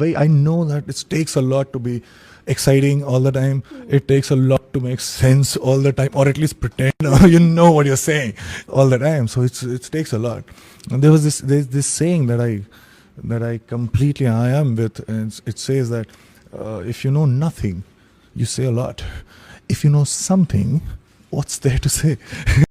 I know that it takes a lot to be exciting all the time. It takes a lot to make sense all the time, or at least pretend you know what you're saying all the time. So it takes a lot. And there's this saying that I completely I am with, and it says that if you know nothing, you say a lot. If you know something, what's there to say?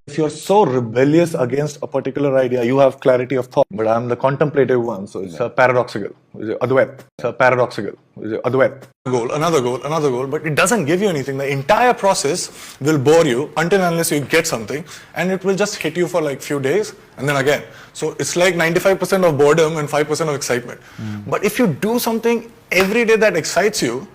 If you're so rebellious against a particular idea, you have clarity of thought. But I'm the contemplative one, so it's a paradoxical. Advait. It's a paradoxical. Advait. Another goal, but it doesn't give you anything. The entire process will bore you until unless you get something, and it will just hit you for like few days, and then again. So it's like 95% of boredom and 5% of excitement. But if you do something every day that excites you,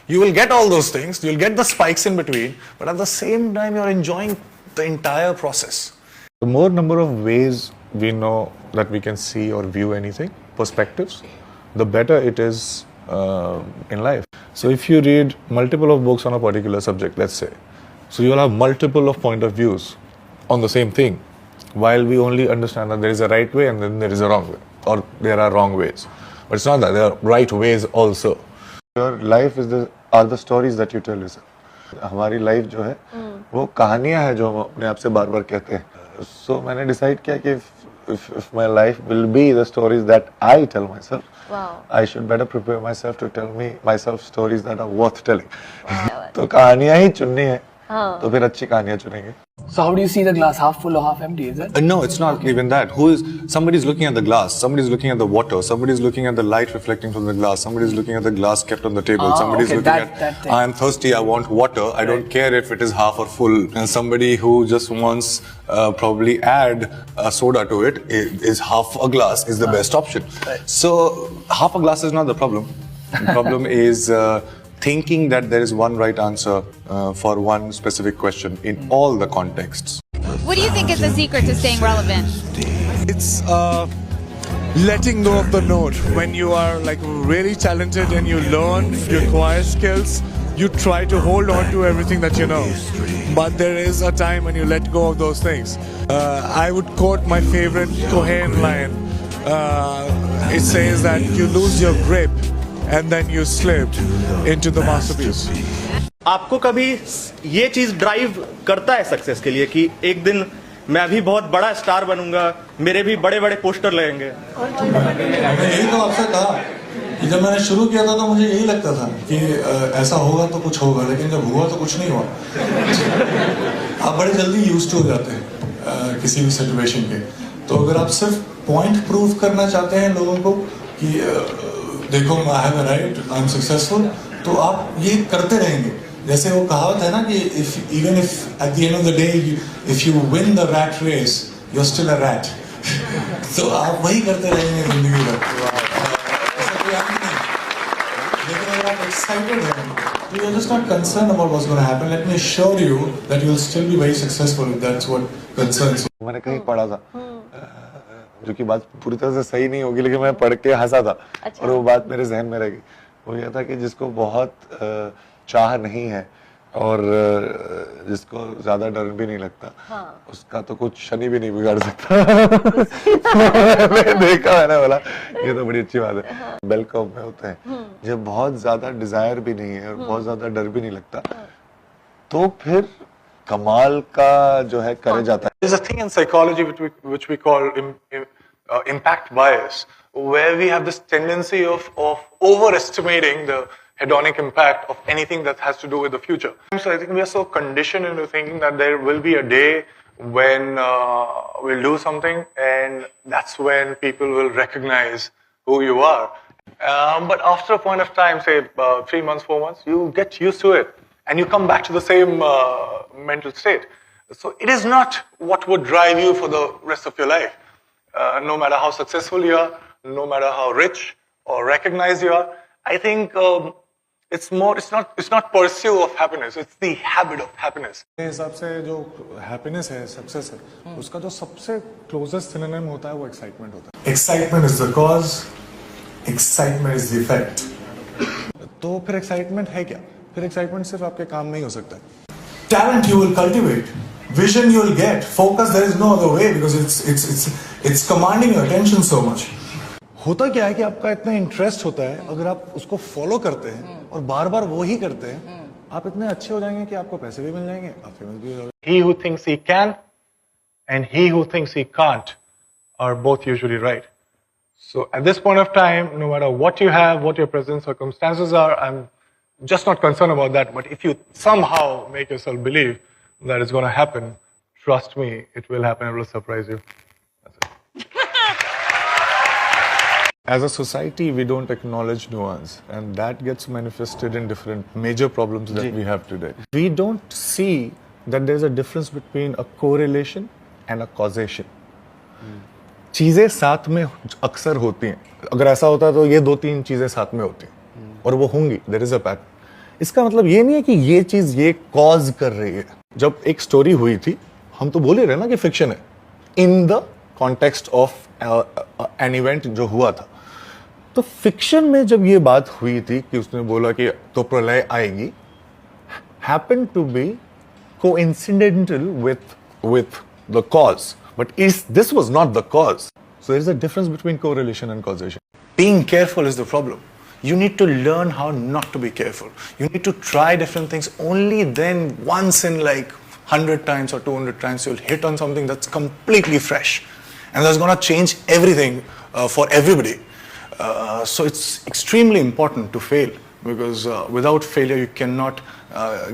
you will get all those things, you'll get the spikes in between, but at the same time you're enjoying the entire process. The more number of ways we know that we can see or view anything, perspectives, the better it is in life. So if you read multiple of books on a particular subject, let's say, so you'll have multiple of point of views on the same thing, while we only understand that there is a right way and then there is a wrong way, or there are wrong ways. But it's not that, there are right ways also. Your life are the stories that you tell yourself. हमारी life जो है वो कहानियां हैं जो हम अपने आप से बार-बार कहते हैं. So मैंने डिसाइड किया कि if my life will be the stories that I tell myself, I should better prepare myself to tell myself stories that are worth telling. तो कहानियां ही चुननी है, तो फिर अच्छी कहानियां चुनेंगे. So how do you see the glass, half full or half empty, is it? No, it's not even that. Somebody's looking at the glass, somebody's looking at the water, somebody's looking at the light reflecting from the glass, somebody's looking at the glass kept on the table, somebody's looking at, I'm thirsty, I want water, I don't care if it is half or full. And somebody who just wants probably add a soda to it, is half a glass is the best option. So half a glass is not the problem. The problem is thinking that there is one right answer for one specific question in all the contexts. What do you think is the secret to staying relevant? It's letting go of the note. When you are like really talented and you learn, you acquire skills, you try to hold on to everything that you know. But there is a time when you let go of those things. I would quote my favorite Cohen line. It says that you lose your grip and then you slipped into the masterpiece. आपको कभी ये चीज drive करता है success के लिए कि एक दिन मैं भी बहुत बड़ा स्टार बनूंगा, मेरे भी बड़े बड़े पोस्टर लगेंगे? मैंने यही तो आपसे कहा कि जब मैंने शुरू किया था तो मुझे यही लगता था कि ऐसा होगा तो कुछ होगा, लेकिन जब हुआ तो कुछ नहीं हुआ. आप बड़े जल्दी यूज्ड हो जाते हैं किसी भी सिचुएशन के. तो अगर आप सिर्फ पॉइंट प्रूव करना चाहते हैं लोगों को कि देखो I have arrived, I'm successful, तो आप ये करते रहेंगे. जैसे वो कहावत है ना कि even if at the end of the day if you win the rat race, you're still a rat. तो आप वही करते रहेंगे जिंदगी भर. ऐसा कोई आदमी नहीं. लेकिन अगर आप excited हैं, you're just not concerned about what's going to happen. Let me assure you that you'll still be very successful if that's what concerns you. मैंने कहीं पढ़ा था, जो कि बात पूरी तरह से सही नहीं होगी, लेकिन मैं पढ़ के हंसा था. और वो बात मेरे जहन में रह गई. वो ये था कि जिसको बहुत चाह नहीं है और जिसको ज्यादा डर भी नहीं लगता, उसका तो कुछ शनि भी नहीं बिगाड़ सकता. मैंने देखा है ना, बोला ये तो बड़ी अच्छी बात है. बेल कर्व में होते हैं जब बहुत ज्यादा डिजायर भी नहीं है और बहुत ज्यादा डर भी नहीं लगता, तो फिर कमाल का जो है करे जाता है. There's a thing in psychology which we call impact bias, where we have this tendency of overestimating the hedonic impact of anything that has to do with the future. So I think we are so conditioned into thinking that there will be a day when we'll do something and that's when people will recognize who you are. But after a point of time, say 3 months, 4 months, you get used to it and you come back to the same mental state. So it is not what would drive you for the rest of your life. No matter how successful you are, no matter how rich or recognized you are, I think it's not pursuit of happiness, it's the habit of happiness. मेरे हिसाब से जो happiness है, success है, उसका जो सबसे closest synonym होता है वो excitement होता है. Excitement is the cause, excitement is the effect. तो फिर excitement है क्या? फिर excitement सिर्फ आपके काम में ही हो सकता है. Talent you will cultivate, vision you will get, focus there is no other way because it's commanding your attention so much. होता क्या है कि आपका इतना इंटरेस्ट होता है, अगर आप उसको फॉलो करते हैं और बार बार वो ही करते हैं, आप इतने अच्छे हो जाएंगे कि आपको पैसे भी मिल जाएंगे, आप फेमस भी हो जाओगे. He who thinks he can and he who thinks he can't are both usually right. So at this point of time, no matter what you have, what your present circumstances are, I'm just not concerned about that. But if you somehow make yourself believe that it's going to happen, trust me, it will happen. It will surprise you. That's it. As a society, we don't acknowledge nuance, and that gets manifested in different major problems that we have today. We don't see that there's a difference between a correlation and a causation. चीजें साथ में अक्सर होती हैं. अगर ऐसा होता तो ये 2-3 चीजें साथ में होती हैं और वो होंगी. There is a pattern. इसका मतलब ये नहीं है कि ये चीज ये कॉज कर रही है. जब एक स्टोरी हुई थी, हम तो बोल ही रहे ना कि फिक्शन है. In the context of an event जो हुआ था, तो फिक्शन में जब ये बात हुई थी कि उसने बोला कि तो प्रलय आएगी, happened to be coincidental with the cause, but this was not the cause. So there is a difference between correlation and causation. Being careful is the problem. You need to learn how not to be careful. You need to try different things. Only then, once in like 100 times or 200 times, you'll hit on something that's completely fresh, and that's going to change everything for everybody. So it's extremely important to fail, because without failure you cannot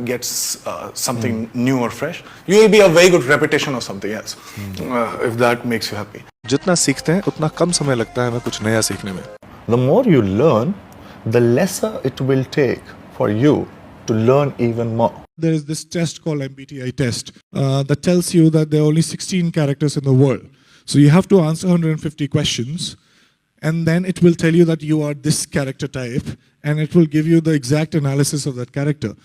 get something new or fresh. You will be a very good repetition of something else, if that makes you happy. जितना सीखते हैं उतना कम समय लगता है हमें कुछ नया सीखने में. The more you learn, the lesser it will take for you to learn even more. There is this test called MBTI test that tells you that there are only 16 characters in the world. So you have to answer 150 questions, and then it will tell you that you are this character type, and it will give you the exact analysis of that character.